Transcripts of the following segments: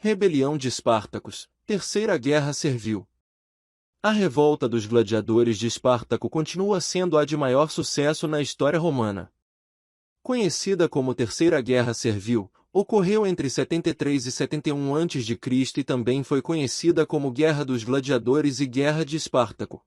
Rebelião de Espartacos, Terceira Guerra Servil. A revolta dos gladiadores de Espartaco continua sendo a de maior sucesso na história romana. Conhecida como Terceira Guerra Servil, ocorreu entre 73 e 71 a.C. e também foi conhecida como Guerra dos Gladiadores e Guerra de Espartaco.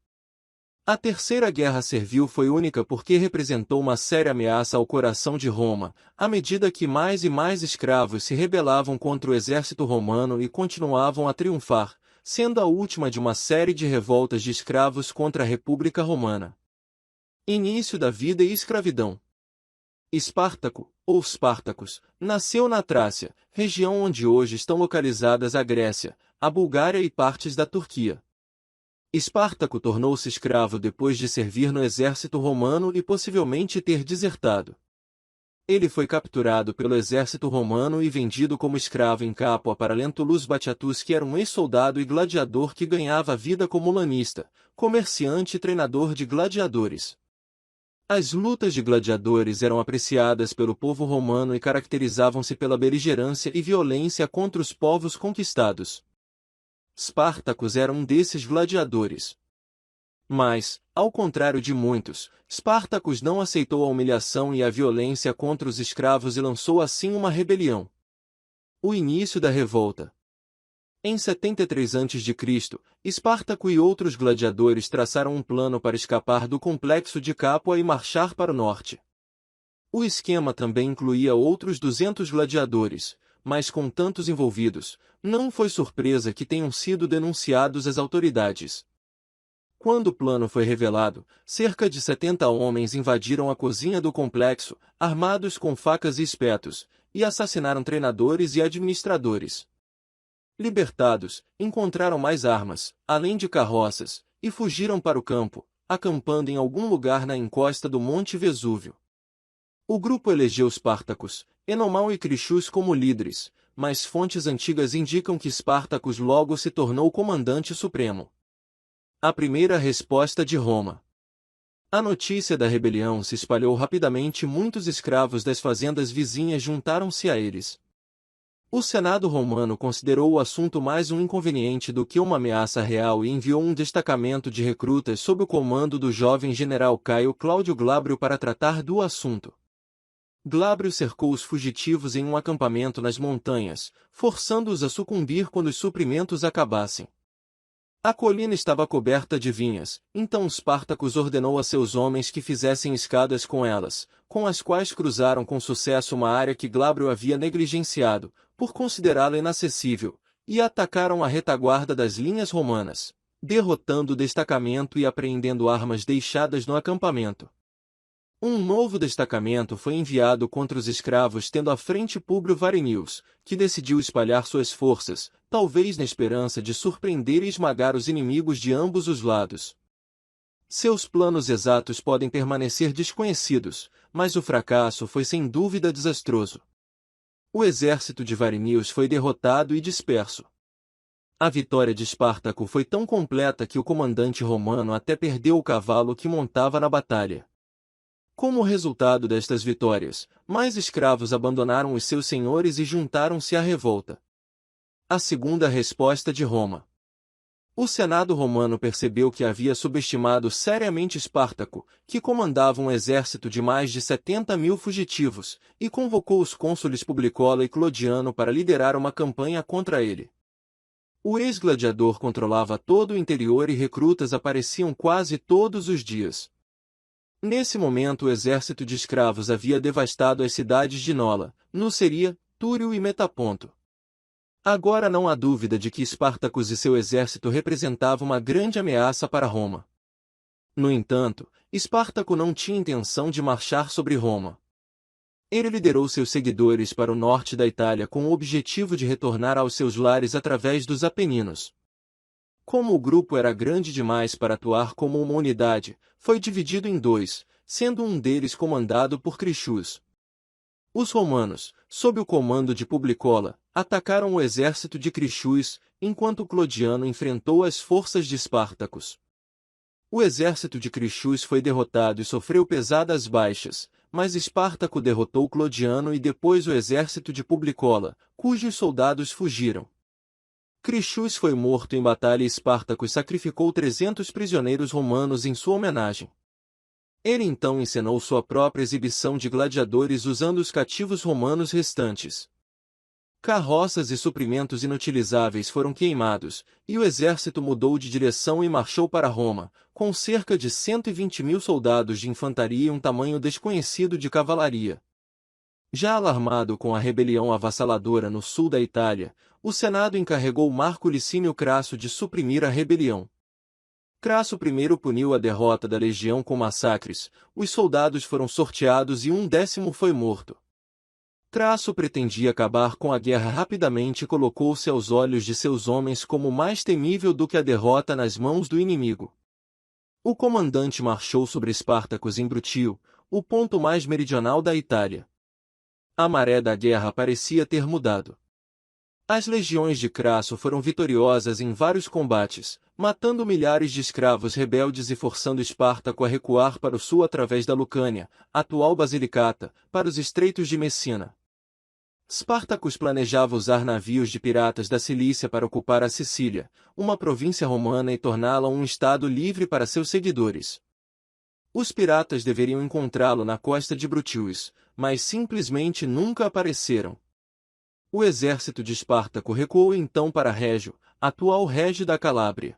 A Terceira Guerra Servil foi única porque representou uma séria ameaça ao coração de Roma, à medida que mais e mais escravos se rebelavam contra o exército romano e continuavam a triunfar, sendo a última de uma série de revoltas de escravos contra a República Romana. Início da vida e escravidão. Espartaco, ou Spartacus, nasceu na Trácia, região onde hoje estão localizadas a Grécia, a Bulgária e partes da Turquia. Espartaco tornou-se escravo depois de servir no exército romano e possivelmente ter desertado. Ele foi capturado pelo exército romano e vendido como escravo em Capua para Lentulus Batiatus, que era um ex-soldado e gladiador que ganhava vida como lanista, comerciante e treinador de gladiadores. As lutas de gladiadores eram apreciadas pelo povo romano e caracterizavam-se pela beligerância e violência contra os povos conquistados. Spartacus era um desses gladiadores. Mas, ao contrário de muitos, Spartacus não aceitou a humilhação e a violência contra os escravos e lançou assim uma rebelião. O início da revolta. Em 73 a.C., Espartaco e outros gladiadores traçaram um plano para escapar do complexo de Capua e marchar para o norte. O esquema também incluía outros 200 gladiadores, mas com tantos envolvidos, não foi surpresa que tenham sido denunciados às autoridades. Quando o plano foi revelado, cerca de 70 homens invadiram a cozinha do complexo, armados com facas e espetos, e assassinaram treinadores e administradores. Libertados, encontraram mais armas, além de carroças, e fugiram para o campo, acampando em algum lugar na encosta do Monte Vesúvio. O grupo elegeu Spartacus, Enomau e Crixus como líderes, mas fontes antigas indicam que Spartacus logo se tornou comandante supremo. A primeira resposta de Roma. A notícia da rebelião se espalhou rapidamente e muitos escravos das fazendas vizinhas juntaram-se a eles. O Senado romano considerou o assunto mais um inconveniente do que uma ameaça real e enviou um destacamento de recrutas sob o comando do jovem general Caio Cláudio Glabrio para tratar do assunto. Glabrio cercou os fugitivos em um acampamento nas montanhas, forçando-os a sucumbir quando os suprimentos acabassem. A colina estava coberta de vinhas, então Spartacus ordenou a seus homens que fizessem escadas com elas, com as quais cruzaram com sucesso uma área que Glabrio havia negligenciado, por considerá-la inacessível, e atacaram a retaguarda das linhas romanas, derrotando o destacamento e apreendendo armas deixadas no acampamento. Um novo destacamento foi enviado contra os escravos, tendo à frente Públio Varinius, que decidiu espalhar suas forças, talvez na esperança de surpreender e esmagar os inimigos de ambos os lados. Seus planos exatos podem permanecer desconhecidos, mas o fracasso foi sem dúvida desastroso. O exército de Varinius foi derrotado e disperso. A vitória de Espartaco foi tão completa que o comandante romano até perdeu o cavalo que montava na batalha. Como resultado destas vitórias, mais escravos abandonaram os seus senhores e juntaram-se à revolta. A segunda resposta de Roma. O Senado romano percebeu que havia subestimado seriamente Espartaco, que comandava um exército de mais de 70.000 fugitivos, e convocou os cônsules Publicola e Clodiano para liderar uma campanha contra ele. O ex-gladiador controlava todo o interior e recrutas apareciam quase todos os dias. Nesse momento o exército de escravos havia devastado as cidades de Nola, Nuceria, Túrio e Metaponto. Agora não há dúvida de que Espartacus e seu exército representavam uma grande ameaça para Roma. No entanto, Espartaco não tinha intenção de marchar sobre Roma. Ele liderou seus seguidores para o norte da Itália com o objetivo de retornar aos seus lares através dos Apeninos. Como o grupo era grande demais para atuar como uma unidade, foi dividido em dois, sendo um deles comandado por Crixus. Os romanos, sob o comando de Publicola, atacaram o exército de Crixus, enquanto Clodiano enfrentou as forças de Espartacus. O exército de Crixus foi derrotado e sofreu pesadas baixas, mas Espartaco derrotou Clodiano e depois o exército de Publicola, cujos soldados fugiram. Crixus foi morto em batalha e Espartacus sacrificou 300 prisioneiros romanos em sua homenagem. Ele então encenou sua própria exibição de gladiadores usando os cativos romanos restantes. Carroças e suprimentos inutilizáveis foram queimados, e o exército mudou de direção e marchou para Roma, com cerca de 120.000 soldados de infantaria e um tamanho desconhecido de cavalaria. Já alarmado com a rebelião avassaladora no sul da Itália, o Senado encarregou Marco Licínio Crasso de suprimir a rebelião. Crasso primeiro puniu a derrota da legião com massacres, os soldados foram sorteados e 1/10 foi morto. Crasso pretendia acabar com a guerra rapidamente e colocou-se aos olhos de seus homens como mais temível do que a derrota nas mãos do inimigo. O comandante marchou sobre Espartacus em Brutio, o ponto mais meridional da Itália. A maré da guerra parecia ter mudado. As legiões de Crasso foram vitoriosas em vários combates, matando milhares de escravos rebeldes e forçando Espartaco a recuar para o sul através da Lucânia, atual Basilicata, para os estreitos de Messina. Spartacus planejava usar navios de piratas da Cilícia para ocupar a Sicília, uma província romana, e torná-la um estado livre para seus seguidores. Os piratas deveriam encontrá-lo na costa de Brutius, mas simplesmente nunca apareceram. O exército de Espartaco recuou então para Régio, atual Régio da Calábria.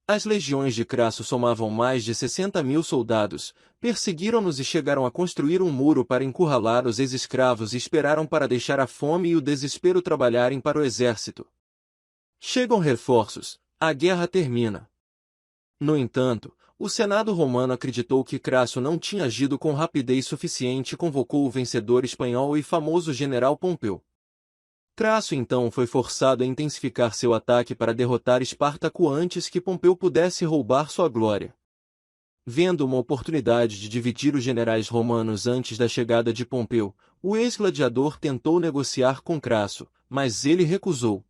As legiões de Crasso somavam mais de 60.000 soldados, perseguiram-nos e chegaram a construir um muro para encurralar os ex-escravos e esperaram para deixar a fome e o desespero trabalharem para o exército. Chegam reforços, a guerra termina. No entanto, o Senado romano acreditou que Crasso não tinha agido com rapidez suficiente e convocou o vencedor espanhol e famoso general Pompeu. Crasso então foi forçado a intensificar seu ataque para derrotar Espartaco antes que Pompeu pudesse roubar sua glória. Vendo uma oportunidade de dividir os generais romanos antes da chegada de Pompeu, o ex-gladiador tentou negociar com Crasso, mas ele recusou.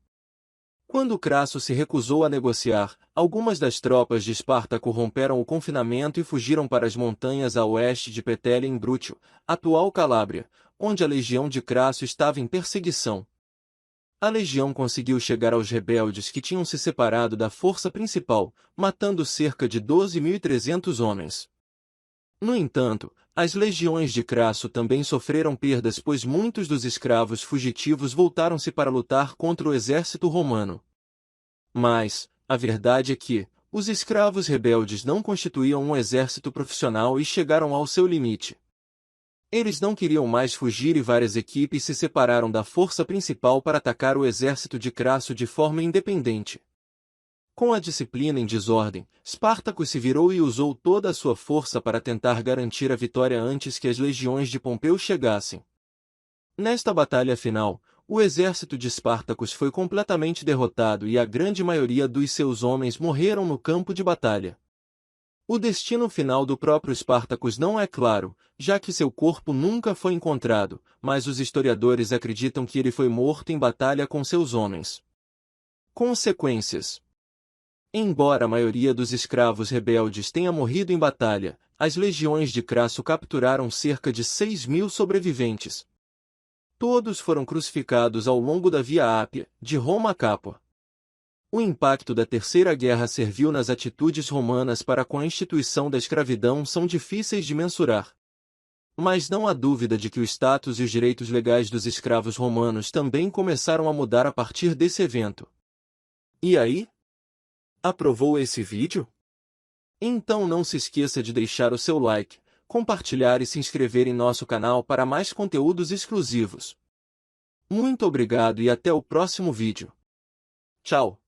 Quando Crasso se recusou a negociar, algumas das tropas de Espartaco romperam o confinamento e fugiram para as montanhas a oeste de Petélia em Brútio, atual Calábria, onde a legião de Crasso estava em perseguição. A legião conseguiu chegar aos rebeldes que tinham se separado da força principal, matando cerca de 12.300 homens. No entanto, as legiões de Crasso também sofreram perdas, pois muitos dos escravos fugitivos voltaram-se para lutar contra o exército romano. Mas, a verdade é que, os escravos rebeldes não constituíam um exército profissional e chegaram ao seu limite. Eles não queriam mais fugir e várias equipes se separaram da força principal para atacar o exército de Crasso de forma independente. Com a disciplina em desordem, Spartacus se virou e usou toda a sua força para tentar garantir a vitória antes que as legiões de Pompeu chegassem. Nesta batalha final, o exército de Spartacus foi completamente derrotado e a grande maioria dos seus homens morreram no campo de batalha. O destino final do próprio Spartacus não é claro, já que seu corpo nunca foi encontrado, mas os historiadores acreditam que ele foi morto em batalha com seus homens. Consequências. Embora a maioria dos escravos rebeldes tenha morrido em batalha, as legiões de Crasso capturaram cerca de 6.000 sobreviventes. Todos foram crucificados ao longo da Via Ápia, de Roma a Capua. O impacto da Terceira Guerra Servil nas atitudes romanas para com a instituição da escravidão são difíceis de mensurar. Mas não há dúvida de que o status e os direitos legais dos escravos romanos também começaram a mudar a partir desse evento. E aí? Aprovou esse vídeo? Então não se esqueça de deixar o seu like, compartilhar e se inscrever em nosso canal para mais conteúdos exclusivos. Muito obrigado e até o próximo vídeo. Tchau!